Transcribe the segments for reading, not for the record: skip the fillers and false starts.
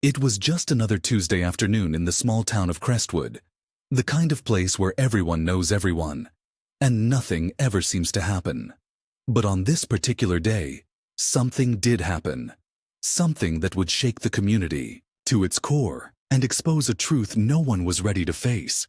It was just another Tuesday afternoon in the small town of Crestwood, the kind of place where everyone knows everyone, and nothing ever seems to happen. But on this particular day, something did happen. Something that would shake the community to its core and expose a truth no one was ready to face.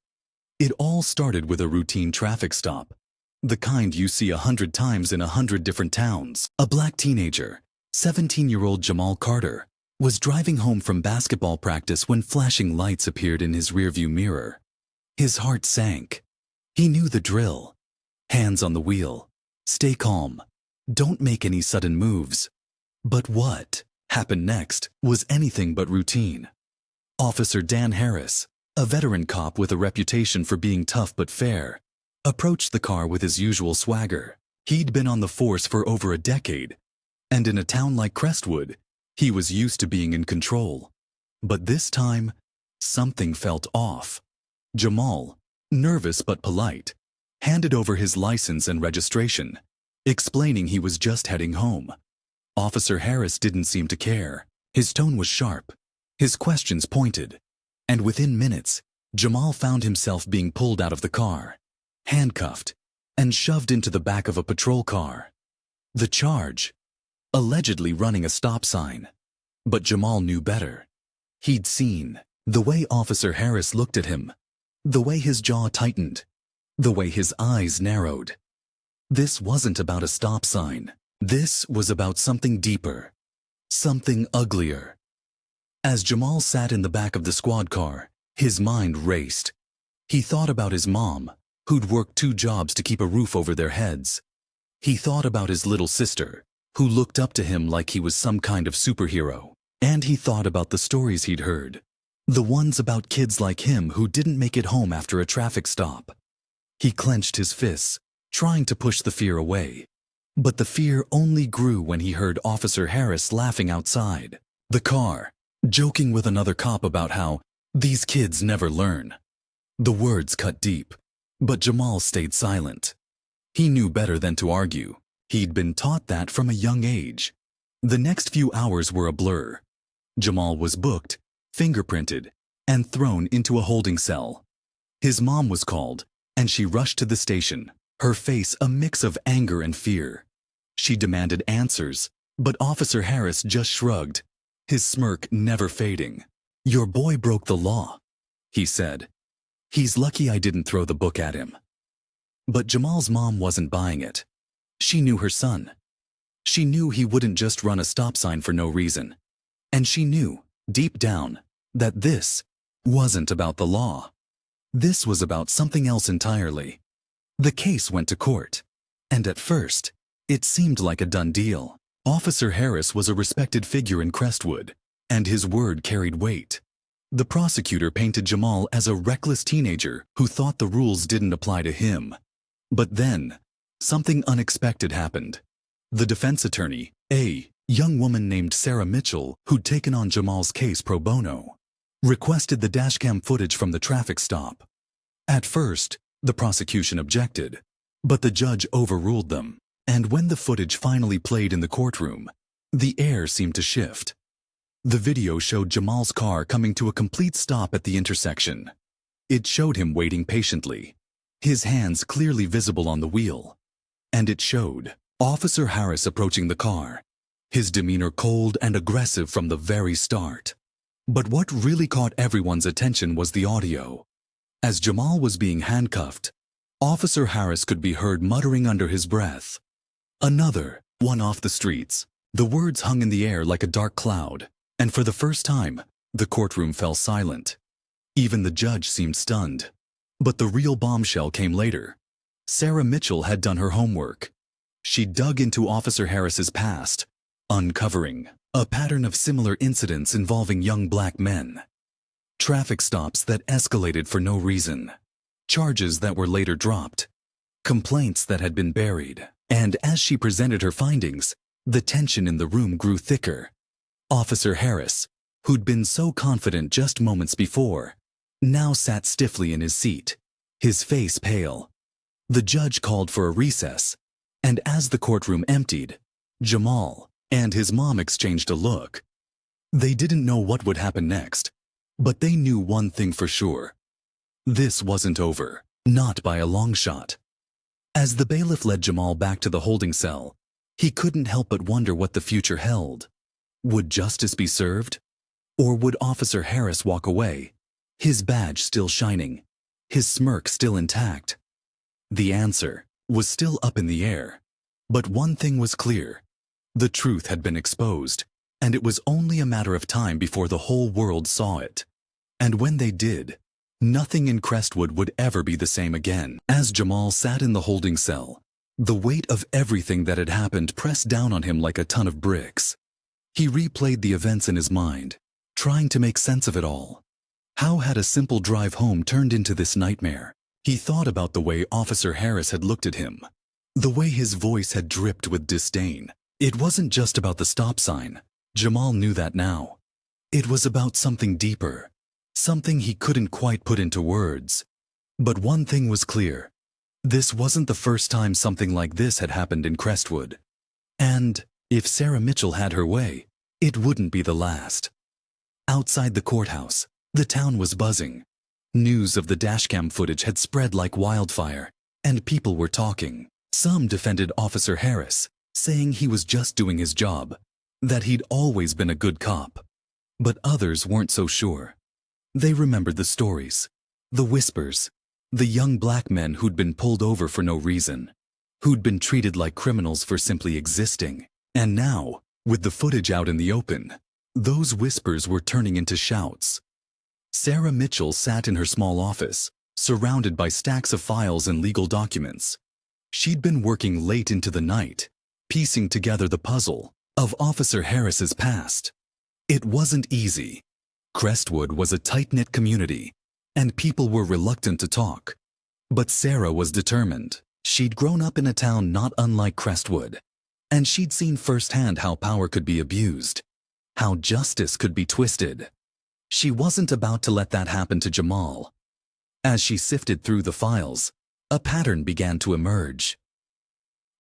It all started with a routine traffic stop, the kind you see 100 times in 100 different towns. A black teenager, 17-year-old Jamal Carter, was driving home from basketball practice when flashing lights appeared in his rearview mirror. His heart sank. He knew the drill. Hands on the wheel. Stay calm. Don't make any sudden moves. But what happened next was anything but routine. Officer Dan Harris, a veteran cop with a reputation for being tough but fair, approached the car with his usual swagger. He'd been on the force for over a decade, and in a town like Crestwood, he was used to being in control. But this time, something felt off. Jamal, nervous but polite, handed over his license and registration, explaining he was just heading home. Officer Harris didn't seem to care. His tone was sharp, his questions pointed, and within minutes, Jamal found himself being pulled out of the car, handcuffed, and shoved into the back of a patrol car. The charge? Allegedly running a stop sign. But Jamal knew better. He'd seen the way Officer Harris looked at him, the way his jaw tightened, the way his eyes narrowed. This wasn't about a stop sign. This was about something deeper, something uglier. As Jamal sat in the back of the squad car, his mind raced. He thought about his mom, who'd worked 2 jobs to keep a roof over their heads. He thought about his little sister, who looked up to him like he was some kind of superhero. And he thought about the stories he'd heard, the ones about kids like him who didn't make it home after a traffic stop. He clenched his fists, trying to push the fear away. But the fear only grew when he heard Officer Harris laughing outside the car, joking with another cop about how these kids never learn. The words cut deep, but Jamal stayed silent. He knew better than to argue. He'd been taught that from a young age. The next few hours were a blur. Jamal was booked, fingerprinted, and thrown into a holding cell. His mom was called, and she rushed to the station, her face a mix of anger and fear. She demanded answers, but Officer Harris just shrugged, his smirk never fading. "Your boy broke the law," he said. "He's lucky I didn't throw the book at him." But Jamal's mom wasn't buying it. She knew her son. She knew he wouldn't just run a stop sign for no reason. And she knew, deep down, that this wasn't about the law. This was about something else entirely. The case went to court, and at first, it seemed like a done deal. Officer Harris was a respected figure in Crestwood, and his word carried weight. The prosecutor painted Jamal as a reckless teenager who thought the rules didn't apply to him. But then, something unexpected happened. The defense attorney, a young woman named Sarah Mitchell, who'd taken on Jamal's case pro bono, requested the dashcam footage from the traffic stop. At first, the prosecution objected, but the judge overruled them, and when the footage finally played in the courtroom, the air seemed to shift. The video showed Jamal's car coming to a complete stop at the intersection. It showed him waiting patiently, his hands clearly visible on the wheel. And it showed Officer Harris approaching the car, his demeanor cold and aggressive from the very start. But what really caught everyone's attention was the audio. As Jamal was being handcuffed, Officer Harris could be heard muttering under his breath, "Another one off the streets." The words hung in the air like a dark cloud, and for the first time, the courtroom fell silent. Even the judge seemed stunned. But the real bombshell came later. Sarah Mitchell had done her homework. She dug into Officer Harris's past, uncovering a pattern of similar incidents involving young black men. Traffic stops that escalated for no reason. Charges that were later dropped. Complaints that had been buried. And as she presented her findings, the tension in the room grew thicker. Officer Harris, who'd been so confident just moments before, now sat stiffly in his seat, his face pale. The judge called for a recess, and as the courtroom emptied, Jamal and his mom exchanged a look. They didn't know what would happen next, but they knew one thing for sure. This wasn't over, not by a long shot. As the bailiff led Jamal back to the holding cell, he couldn't help but wonder what the future held. Would justice be served? Or would Officer Harris walk away, his badge still shining, his smirk still intact? The answer was still up in the air. But one thing was clear. The truth had been exposed, and it was only a matter of time before the whole world saw it. And when they did, nothing in Crestwood would ever be the same again. As Jamal sat in the holding cell, the weight of everything that had happened pressed down on him like a ton of bricks. He replayed the events in his mind, trying to make sense of it all. How had a simple drive home turned into this nightmare? He thought about the way Officer Harris had looked at him, the way his voice had dripped with disdain. It wasn't just about the stop sign. Jamal knew that now. It was about something deeper, something he couldn't quite put into words. But one thing was clear. This wasn't the first time something like this had happened in Crestwood. And if Sarah Mitchell had her way, it wouldn't be the last. Outside the courthouse, the town was buzzing. News of the dashcam footage had spread like wildfire, and people were talking. Some defended Officer Harris, saying he was just doing his job, that he'd always been a good cop. But others weren't so sure. They remembered the stories, the whispers, the young black men who'd been pulled over for no reason, who'd been treated like criminals for simply existing. And now, with the footage out in the open, those whispers were turning into shouts. Sarah Mitchell sat in her small office, surrounded by stacks of files and legal documents. She'd been working late into the night, piecing together the puzzle of Officer Harris's past. It wasn't easy. Crestwood was a tight-knit community, and people were reluctant to talk. But Sarah was determined. She'd grown up in a town not unlike Crestwood, and she'd seen firsthand how power could be abused, how justice could be twisted. She wasn't about to let that happen to Jamal. As she sifted through the files, a pattern began to emerge.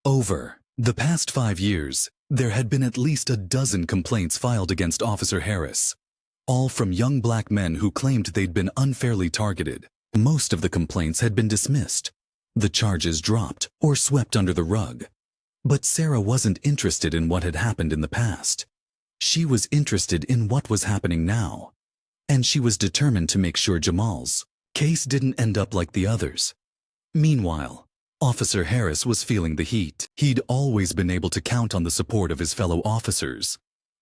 Over the past 5 years, there had been at least a dozen complaints filed against Officer Harris, all from young black men who claimed they'd been unfairly targeted. Most of the complaints had been dismissed, the charges dropped or swept under the rug. But Sarah wasn't interested in what had happened in the past. She was interested in what was happening now. And she was determined to make sure Jamal's case didn't end up like the others. Meanwhile, Officer Harris was feeling the heat. He'd always been able to count on the support of his fellow officers.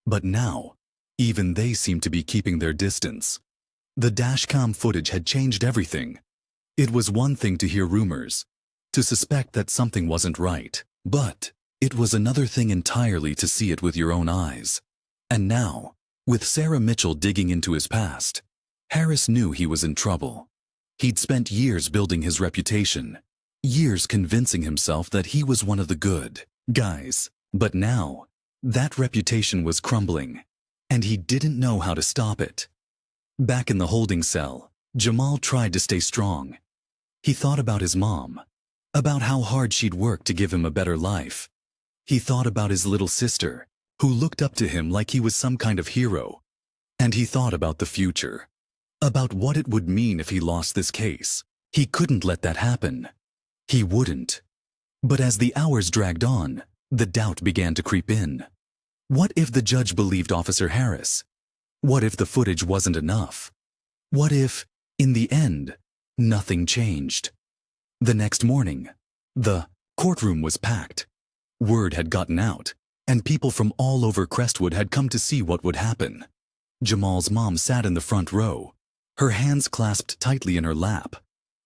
But now, even they seemed to be keeping their distance. The dashcam footage had changed everything. It was one thing to hear rumors, to suspect that something wasn't right. But it was another thing entirely to see it with your own eyes. And now, with Sarah Mitchell digging into his past, Harris knew he was in trouble. He'd spent years building his reputation, years convincing himself that he was one of the good guys. But now, that reputation was crumbling, and he didn't know how to stop it. Back in the holding cell, Jamal tried to stay strong. He thought about his mom, about how hard she'd worked to give him a better life. He thought about his little sister, who looked up to him like he was some kind of hero. And he thought about the future, about what it would mean if he lost this case. He couldn't let that happen. He wouldn't. But as the hours dragged on, the doubt began to creep in. What if the judge believed Officer Harris? What if the footage wasn't enough? What if, in the end, nothing changed? The next morning, the courtroom was packed. Word had gotten out, and people from all over Crestwood had come to see what would happen. Jamal's mom sat in the front row, her hands clasped tightly in her lap.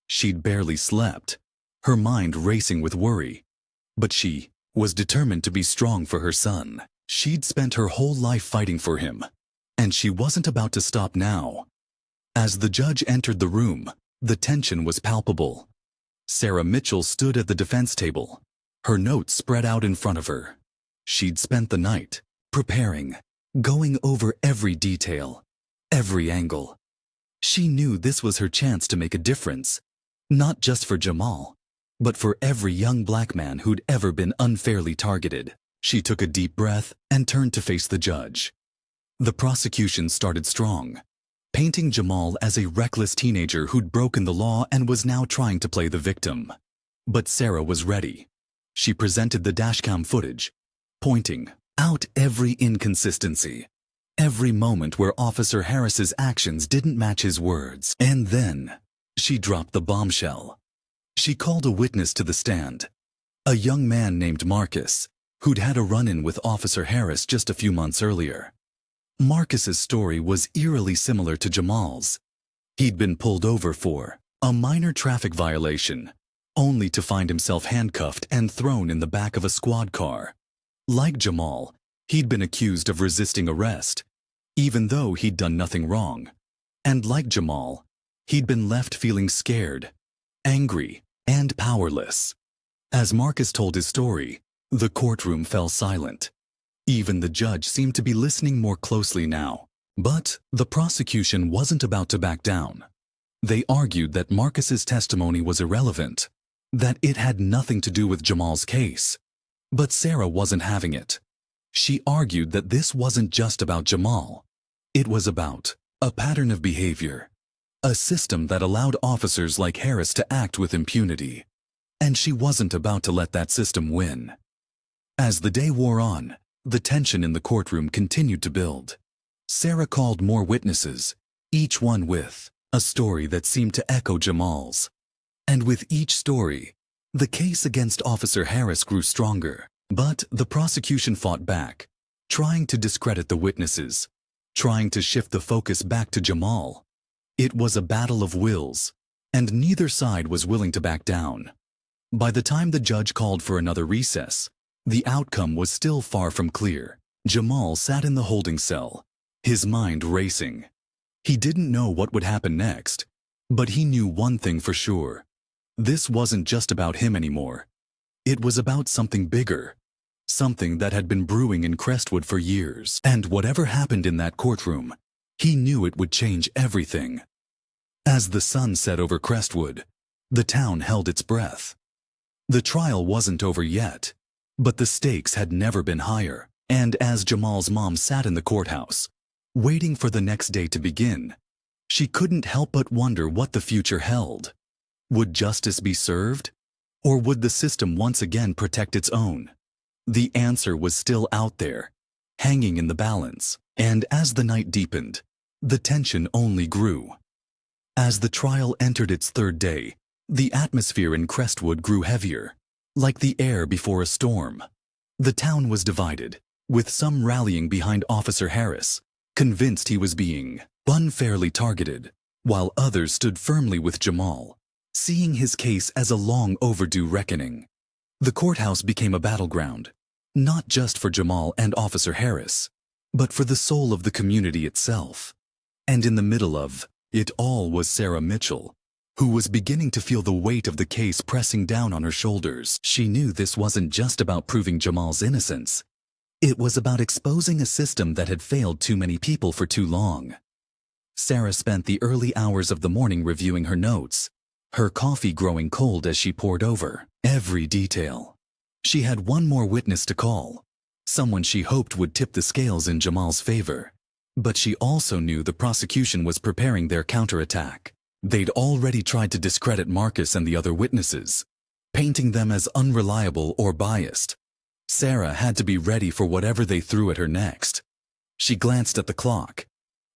She'd barely slept, her mind racing with worry. But she was determined to be strong for her son. She'd spent her whole life fighting for him, and she wasn't about to stop now. As the judge entered the room, the tension was palpable. Sarah Mitchell stood at the defense table, her notes spread out in front of her. She'd spent the night preparing, going over every detail, every angle. She knew this was her chance to make a difference, not just for Jamal, but for every young black man who'd ever been unfairly targeted. She took a deep breath and turned to face the judge. The prosecution started strong, painting Jamal as a reckless teenager who'd broken the law and was now trying to play the victim. But Sarah was ready. She presented the dashcam footage, pointing out every inconsistency, every moment where Officer Harris's actions didn't match his words. And then she dropped the bombshell. She called a witness to the stand, a young man named Marcus, who'd had a run-in with Officer Harris just a few months earlier. Marcus's story was eerily similar to Jamal's. He'd been pulled over for a minor traffic violation, only to find himself handcuffed and thrown in the back of a squad car. Like Jamal, he'd been accused of resisting arrest, even though he'd done nothing wrong. And like Jamal, he'd been left feeling scared, angry, and powerless. As Marcus told his story, the courtroom fell silent. Even the judge seemed to be listening more closely now. But the prosecution wasn't about to back down. They argued that Marcus's testimony was irrelevant, that it had nothing to do with Jamal's case. But Sarah wasn't having it. She argued that this wasn't just about Jamal. It was about a pattern of behavior, a system that allowed officers like Harris to act with impunity. And she wasn't about to let that system win. As the day wore on, the tension in the courtroom continued to build. Sarah called more witnesses, each one with a story that seemed to echo Jamal's. And with each story, the case against Officer Harris grew stronger. But the prosecution fought back, trying to discredit the witnesses, trying to shift the focus back to Jamal. It was a battle of wills, and neither side was willing to back down. By the time the judge called for another recess, the outcome was still far from clear. Jamal sat in the holding cell, his mind racing. He didn't know what would happen next, but he knew one thing for sure. This wasn't just about him anymore. It was about something bigger, something that had been brewing in Crestwood for years. And whatever happened in that courtroom, he knew it would change everything. As the sun set over Crestwood, the town held its breath. The trial wasn't over yet, but the stakes had never been higher. And as Jamal's mom sat in the courthouse, waiting for the next day to begin, she couldn't help but wonder what the future held. Would justice be served? Or would the system once again protect its own? The answer was still out there, hanging in the balance. And as the night deepened, the tension only grew. As the trial entered its third day, the atmosphere in Crestwood grew heavier, like the air before a storm. The town was divided, with some rallying behind Officer Harris, convinced he was being unfairly targeted, while others stood firmly with Jamal, seeing his case as a long overdue reckoning. The courthouse became a battleground, not just for Jamal and Officer Harris, but for the soul of the community itself. And in the middle of it all was Sarah Mitchell, who was beginning to feel the weight of the case pressing down on her shoulders. She knew this wasn't just about proving Jamal's innocence. It was about exposing a system that had failed too many people for too long. Sarah spent the early hours of the morning reviewing her notes, her coffee growing cold as she pored over every detail. She had one more witness to call, someone she hoped would tip the scales in Jamal's favor. But she also knew the prosecution was preparing their counterattack. They'd already tried to discredit Marcus and the other witnesses, painting them as unreliable or biased. Sarah had to be ready for whatever they threw at her next. She glanced at the clock.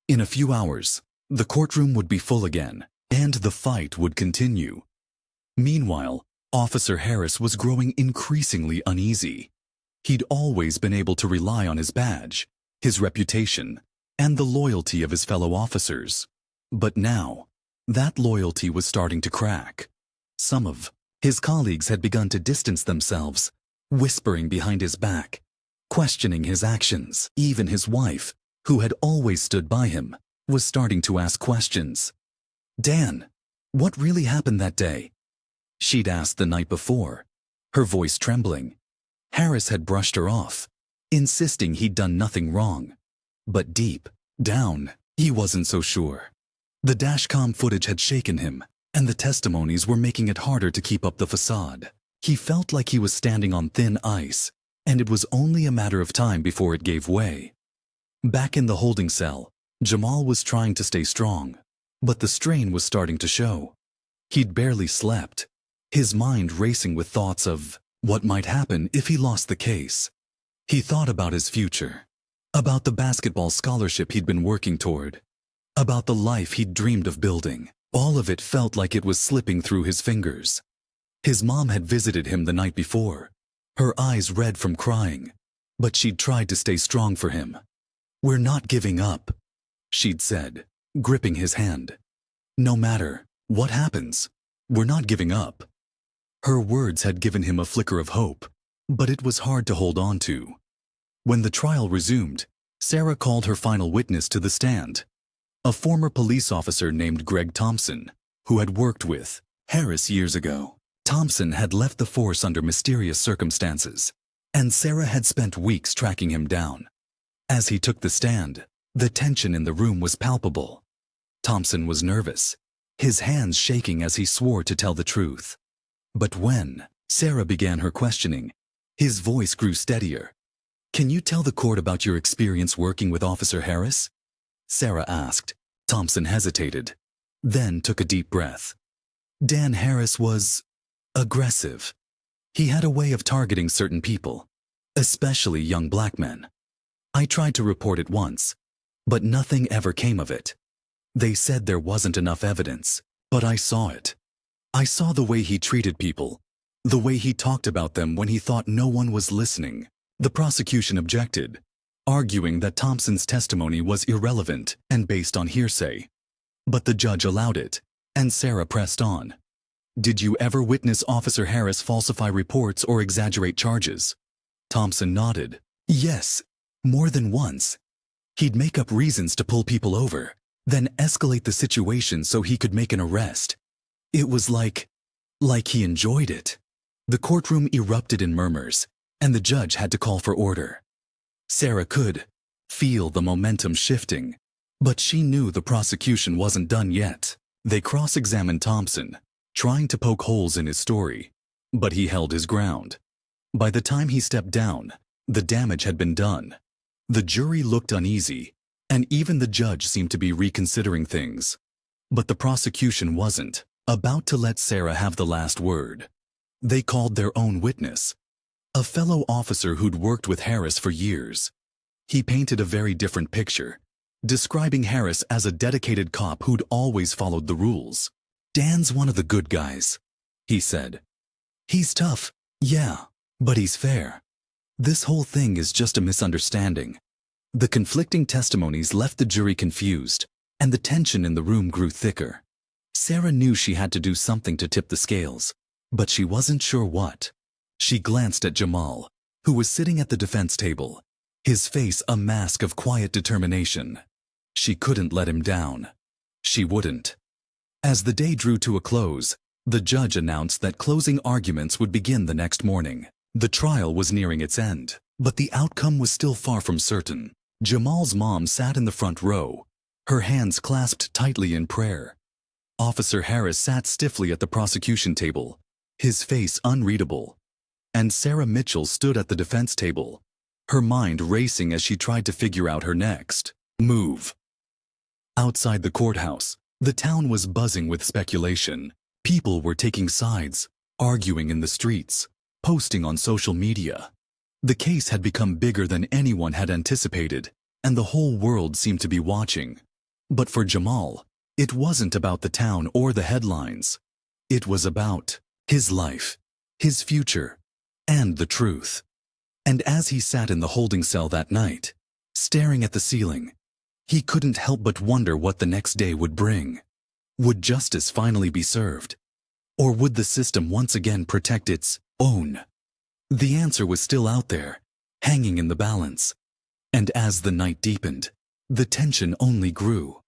In a few hours, the courtroom would be full again, and the fight would continue. Meanwhile, Officer Harris was growing increasingly uneasy. He'd always been able to rely on his badge, his reputation, and the loyalty of his fellow officers. But now, that loyalty was starting to crack. Some of his colleagues had begun to distance themselves, whispering behind his back, questioning his actions. Even his wife, who had always stood by him, was starting to ask questions. "Dan, what really happened that day?" She'd asked the night before, her voice trembling. Harris had brushed her off, insisting he'd done nothing wrong. But deep down, he wasn't so sure. The dashcam footage had shaken him, and the testimonies were making it harder to keep up the facade. He felt like he was standing on thin ice, and it was only a matter of time before it gave way. Back in the holding cell, Jamal was trying to stay strong, but the strain was starting to show. He'd barely slept, his mind racing with thoughts of what might happen if he lost the case. He thought about his future, about the basketball scholarship he'd been working toward, about the life he'd dreamed of building. All of it felt like it was slipping through his fingers. His mom had visited him the night before, her eyes red from crying, but she'd tried to stay strong for him. "We're not giving up," she'd said, gripping his hand. "No matter what happens, we're not giving up." Her words had given him a flicker of hope, but it was hard to hold on to. When the trial resumed, Sarah called her final witness to the stand, a former police officer named Greg Thompson, who had worked with Harris years ago. Thompson had left the force under mysterious circumstances, and Sarah had spent weeks tracking him down. As he took the stand, the tension in the room was palpable. Thompson was nervous, his hands shaking as he swore to tell the truth. But when Sarah began her questioning, his voice grew steadier. "Can you tell the court about your experience working with Officer Harris?" Sarah asked. Thompson hesitated, then took a deep breath. "Dan Harris was aggressive. He had a way of targeting certain people, especially young black men. I tried to report it once, but nothing ever came of it. They said there wasn't enough evidence, but I saw it. I saw the way he treated people, the way he talked about them when he thought no one was listening." The prosecution objected, arguing that Thompson's testimony was irrelevant and based on hearsay. But the judge allowed it, and Sarah pressed on. "Did you ever witness Officer Harris falsify reports or exaggerate charges?" Thompson nodded. "Yes, more than once. He'd make up reasons to pull people over, then escalate the situation so he could make an arrest. It was like he enjoyed it." The courtroom erupted in murmurs, and the judge had to call for order. Sarah could feel the momentum shifting, but she knew the prosecution wasn't done yet. They cross-examined Thompson, trying to poke holes in his story, but he held his ground. By the time he stepped down, the damage had been done. The jury looked uneasy, and even the judge seemed to be reconsidering things. But the prosecution wasn't about to let Sarah have the last word. They called their own witness, a fellow officer who'd worked with Harris for years. He painted a very different picture, describing Harris as a dedicated cop who'd always followed the rules. "Dan's one of the good guys," he said. "He's tough, yeah, but he's fair. This whole thing is just a misunderstanding." The conflicting testimonies left the jury confused, and the tension in the room grew thicker. Sarah knew she had to do something to tip the scales, but she wasn't sure what. She glanced at Jamal, who was sitting at the defense table, his face a mask of quiet determination. She couldn't let him down. She wouldn't. As the day drew to a close, the judge announced that closing arguments would begin the next morning. The trial was nearing its end, but the outcome was still far from certain. Jamal's mom sat in the front row, her hands clasped tightly in prayer. Officer Harris sat stiffly at the prosecution table, his face unreadable. And Sarah Mitchell stood at the defense table, her mind racing as she tried to figure out her next move. Outside the courthouse, the town was buzzing with speculation. People were taking sides, arguing in the streets, posting on social media. The case had become bigger than anyone had anticipated, and the whole world seemed to be watching. But for Jamal, it wasn't about the town or the headlines. It was about his life, his future, and the truth. And as he sat in the holding cell that night, staring at the ceiling, he couldn't help but wonder what the next day would bring. Would justice finally be served? Or would the system once again protect its own? The answer was still out there, hanging in the balance. And as the night deepened, the tension only grew.